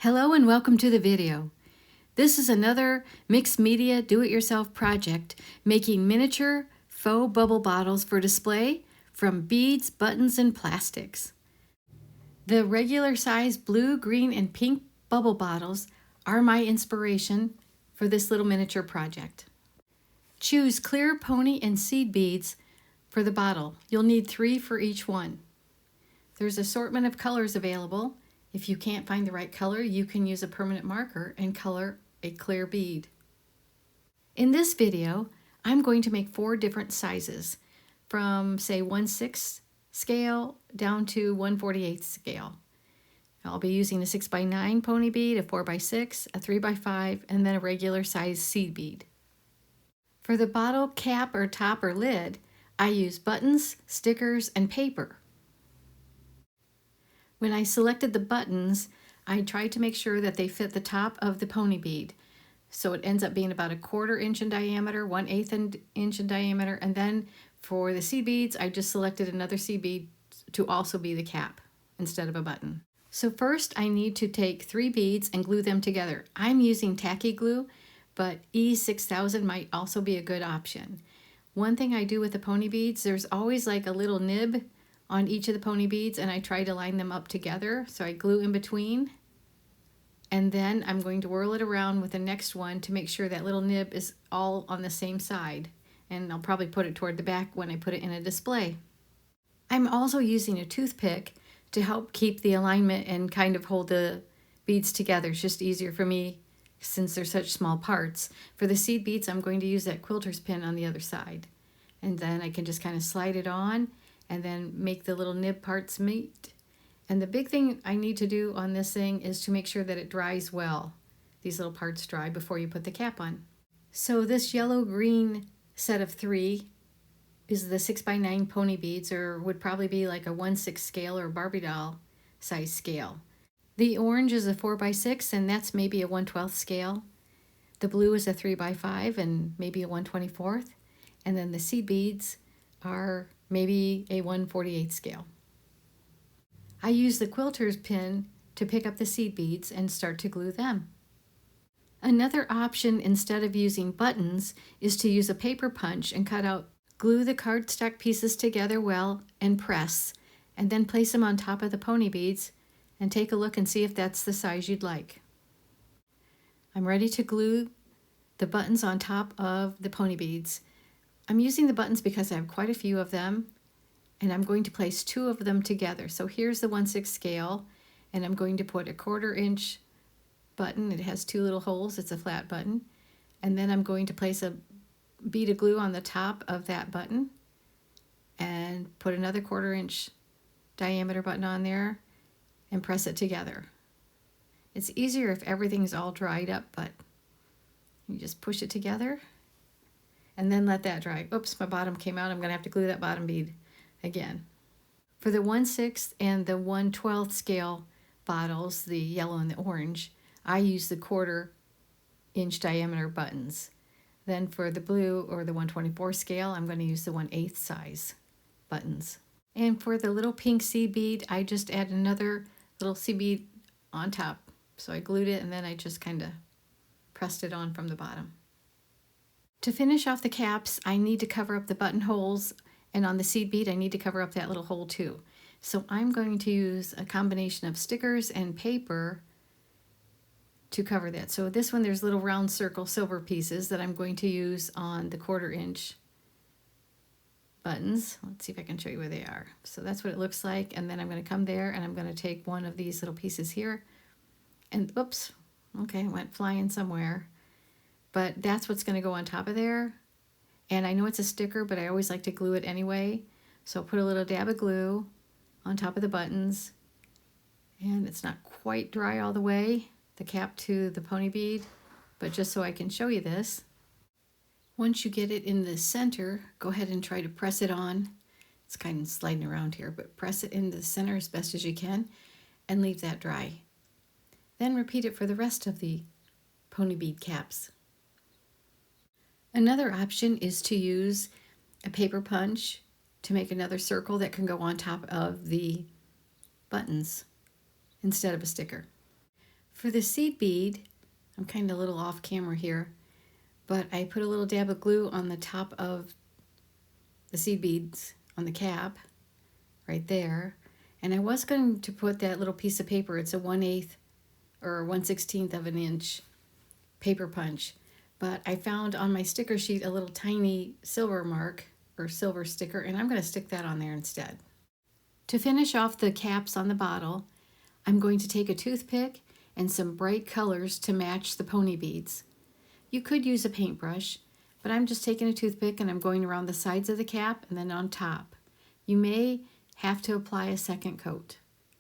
Hello and welcome to the video. This is another mixed media do-it-yourself project making miniature faux bubble bottles for display from beads, buttons, and plastics. The regular size blue, green, and pink bubble bottles are my inspiration for this little miniature project. Choose clear pony and seed beads for the bottle. You'll need 3 for each one. There's an assortment of colors available. If you can't find the right color, you can use a permanent marker and color a clear bead. In this video, I'm going to make 4 different sizes from say 1/6 scale down to 1/48 scale. I'll be using a 6x9 pony bead, a 4x6, a 3x5, and then a regular size seed bead. For the bottle cap or top or lid, I use buttons, stickers, and paper. When I selected the buttons, I tried to make sure that they fit the top of the pony bead. So it ends up being about 1/4 inch in diameter, 1/8 inch in diameter, and then for the seed beads, I just selected another seed bead to also be the cap instead of a button. So first I need to take 3 beads and glue them together. I'm using tacky glue, but E6000 might also be a good option. One thing I do with the pony beads, there's always like a little nib on each of the pony beads, and I try to line them up together. So I glue in between, and then I'm going to whirl it around with the next one to make sure that little nib is all on the same side. And I'll probably put it toward the back when I put it in a display. I'm also using a toothpick to help keep the alignment and kind of hold the beads together. It's just easier for me since they're such small parts. For the seed beads, I'm going to use that quilter's pin on the other side. And then I can just kind of slide it on and then make the little nib parts meet. And the big thing I need to do on this thing is to make sure that it dries well. These little parts dry before you put the cap on. So this yellow-green set of 3 is the 6x9 pony beads, or would probably be like a 1/6 scale or Barbie doll size scale. The orange is a 4x6, and that's maybe a 1/12 scale. The blue is a 3x5 and maybe a 1/24. And then the seed beads are maybe a 1/48 scale. I use the quilter's pin to pick up the seed beads and start to glue them. Another option instead of using buttons is to use a paper punch and cut out. Glue the cardstock pieces together well and press, and then place them on top of the pony beads and take a look and see if that's the size you'd like. I'm ready to glue the buttons on top of the pony beads. I'm using the buttons because I have quite a few of them, and I'm going to place 2 of them together. So here's the 1/6 scale, and I'm going to put a 1/4 inch button. It has 2 little holes. It's a flat button. And then I'm going to place a bead of glue on the top of that button and put another 1/4 inch diameter button on there and press it together. It's easier if everything's all dried up, but you just push it together and then let that dry. Oops, my bottom came out. I'm going to have to glue that bottom bead again. For the 1/6 and the 1/12 scale bottles, the yellow and the orange, I use the 1/4 inch diameter buttons. Then for the blue or the 1/24 scale, I'm going to use the 1/8 size buttons. And for the little pink seed bead, I just add another little seed bead on top. So I glued it and then I just kind of pressed it on from the bottom. To finish off the caps, I need to cover up the buttonholes, and on the seed bead, I need to cover up that little hole too. So I'm going to use a combination of stickers and paper to cover that. So this one, there's little round circle silver pieces that I'm going to use on the 1/4 inch buttons. Let's see if I can show you where they are. So that's what it looks like. And then I'm going to come there and I'm going to take one of these little pieces here and oops, okay, it went flying somewhere. But that's what's going to go on top of there. And I know it's a sticker, but I always like to glue it anyway. So I'll put a little dab of glue on top of the buttons. And it's not quite dry all the way, the cap to the pony bead, but just so I can show you this. Once you get it in the center, go ahead and try to press it on. It's kind of sliding around here, but press it into the center as best as you can and leave that dry. Then repeat it for the rest of the pony bead caps. Another option is to use a paper punch to make another circle that can go on top of the buttons instead of a sticker. For the seed bead, I'm kind of a little off camera here, but I put a little dab of glue on the top of the seed beads on the cap right there. And I was going to put that little piece of paper, it's a 1/8 or 1/16 of an inch paper punch, but I found on my sticker sheet a little tiny silver mark or silver sticker, and I'm going to stick that on there instead. To finish off the caps on the bottle, I'm going to take a toothpick and some bright colors to match the pony beads. You could use a paintbrush, but I'm just taking a toothpick and I'm going around the sides of the cap and then on top. You may have to apply a second coat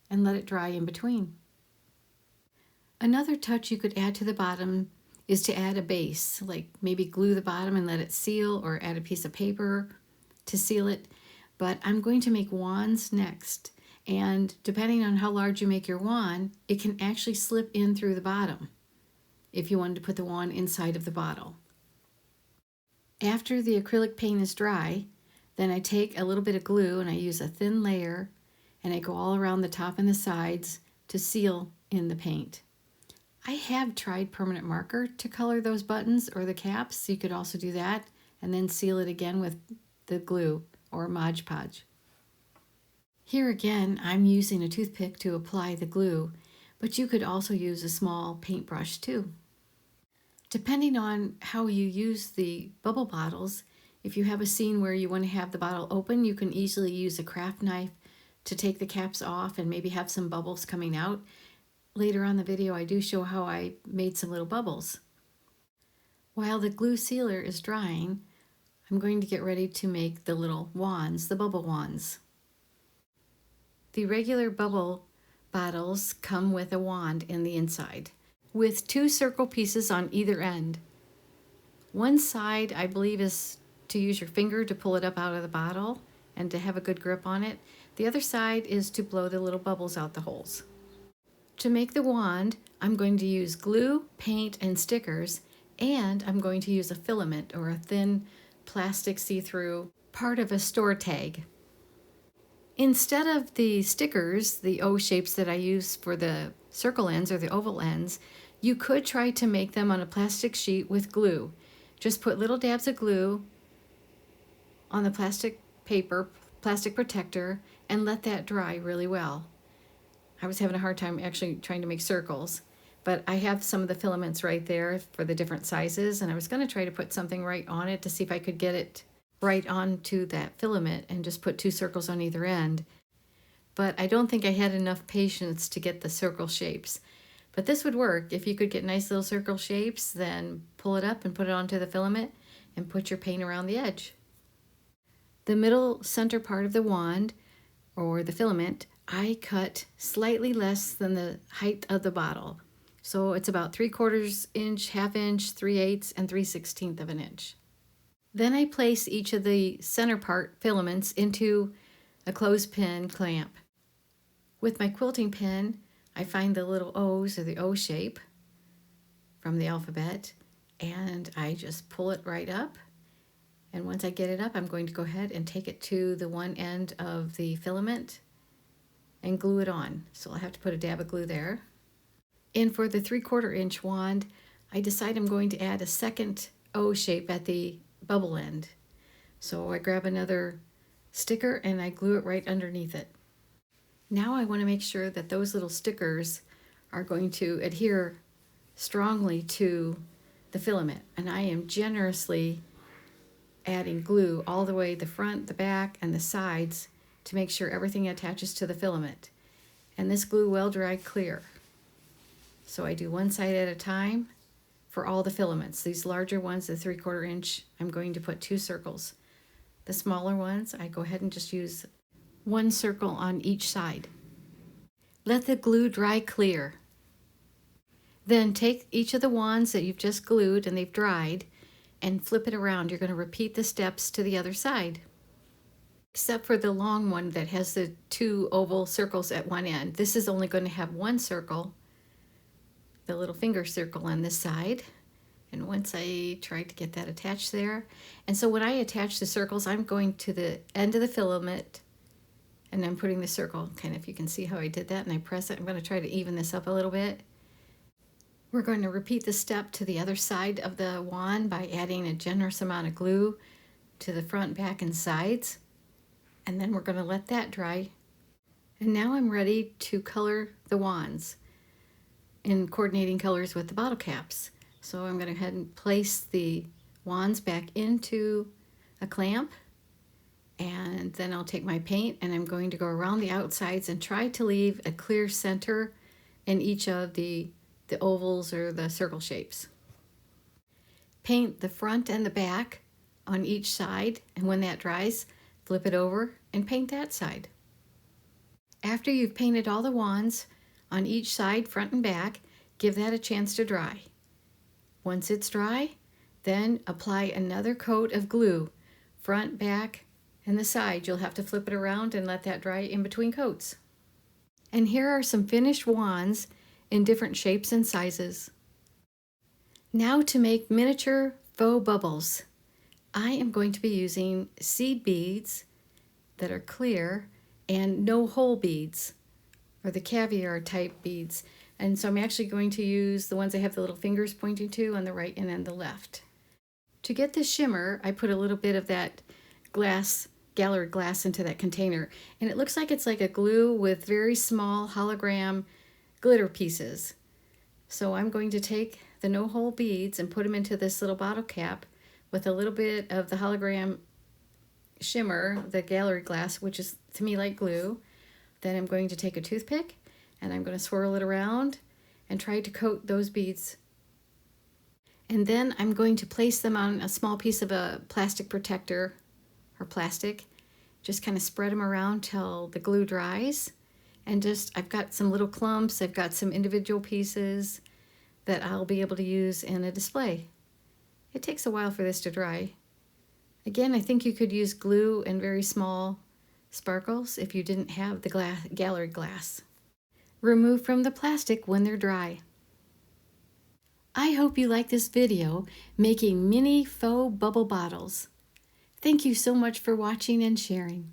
and let it dry in between. Another touch you could add to the bottom is to add a base, like maybe glue the bottom and let it seal, or add a piece of paper to seal it. But I'm going to make wands next, and depending on how large you make your wand, it can actually slip in through the bottom if you wanted to put the wand inside of the bottle. After the acrylic paint is dry, then I take a little bit of glue and I use a thin layer and I go all around the top and the sides to seal in the paint. I have tried permanent marker to color those buttons or the caps, so you could also do that and then seal it again with the glue or Mod Podge. Here again, I'm using a toothpick to apply the glue, but you could also use a small paintbrush too. Depending on how you use the bubble bottles, if you have a scene where you want to have the bottle open, you can easily use a craft knife to take the caps off and maybe have some bubbles coming out. Later on in the video, I do show how I made some little bubbles. While the glue sealer is drying, I'm going to get ready to make the little wands, the bubble wands. The regular bubble bottles come with a wand in the inside, with 2 circle pieces on either end. One side, I believe, is to use your finger to pull it up out of the bottle and to have a good grip on it. The other side is to blow the little bubbles out the holes. To make the wand, I'm going to use glue, paint, and stickers, and I'm going to use a filament or a thin plastic see-through part of a store tag. Instead of the stickers, the O shapes that I use for the circle ends or the oval ends, you could try to make them on a plastic sheet with glue. Just put little dabs of glue on the plastic paper, plastic protector, and let that dry really well. I was having a hard time actually trying to make circles, but I have some of the filaments right there for the different sizes, and I was going to try to put something right on it to see if I could get it right onto that filament and just put 2 circles on either end. But I don't think I had enough patience to get the circle shapes. But this would work. If you could get nice little circle shapes, then pull it up and put it onto the filament and put your paint around the edge. The middle center part of the wand, or the filament, I cut slightly less than the height of the bottle. So it's about 3/4 inch, 1/2 inch, 3/8, and 3/16 of an inch. Then I place each of the center part filaments into a clothespin clamp. With my quilting pin, I find the little O's or the O shape from the alphabet, and I just pull it right up. And once I get it up, I'm going to go ahead and take it to the one end of the filament and glue it on. So I'll have to put a dab of glue there. And for the 3/4 inch wand, I decide I'm going to add a second O shape at the bubble end. So I grab another sticker and I glue it right underneath it. Now I want to make sure that those little stickers are going to adhere strongly to the filament, and I am generously adding glue all the way the front, the back, and the sides to make sure everything attaches to the filament. And this glue will dry clear. So I do one side at a time for all the filaments. These larger ones, the 3/4 inch, I'm going to put 2 circles. The smaller ones, I go ahead and just use 1 circle on each side. Let the glue dry clear. Then take each of the wands that you've just glued and they've dried and flip it around. You're going to repeat the steps to the other side. Except for the long one that has the 2 oval circles at one end. This is only going to have 1 circle, the little finger circle on this side. And once I try to get that attached there. And so when I attach the circles, I'm going to the end of the filament and I'm putting the circle, kind of, if you can see how I did that, and I press it. I'm going to try to even this up a little bit. We're going to repeat the step to the other side of the wand by adding a generous amount of glue to the front, back, and sides. And then we're going to let that dry. And now I'm ready to color the wands in coordinating colors with the bottle caps. So I'm going to go ahead and place the wands back into a clamp, and then I'll take my paint and I'm going to go around the outsides and try to leave a clear center in each of the ovals or the circle shapes. Paint the front and the back on each side, and when that dries, flip it over and paint that side. After you've painted all the wands on each side, front and back, give that a chance to dry. Once it's dry, then apply another coat of glue, front, back, and the side. You'll have to flip it around and let that dry in between coats. And here are some finished wands in different shapes and sizes. Now to make miniature faux bubbles. I am going to be using seed beads that are clear and no hole beads, or the caviar type beads. And so I'm actually going to use the ones that have the little fingers pointing to on the right and then the left. To get the shimmer, I put a little bit of that gallery glass into that container, and it looks like it's like a glue with very small hologram glitter pieces. So I'm going to take the no hole beads and put them into this little bottle cap with a little bit of the hologram shimmer, the gallery glass, which is to me like glue. Then I'm going to take a toothpick and I'm going to swirl it around and try to coat those beads. And then I'm going to place them on a small piece of a plastic protector or plastic. Just kind of spread them around till the glue dries. And I've got some little clumps, I've got some individual pieces that I'll be able to use in a display. It takes a while for this to dry. Again, I think you could use glue and very small sparkles if you didn't have the gallery glass. Remove from the plastic when they're dry. I hope you like this video making mini faux bubble bottles. Thank you so much for watching and sharing.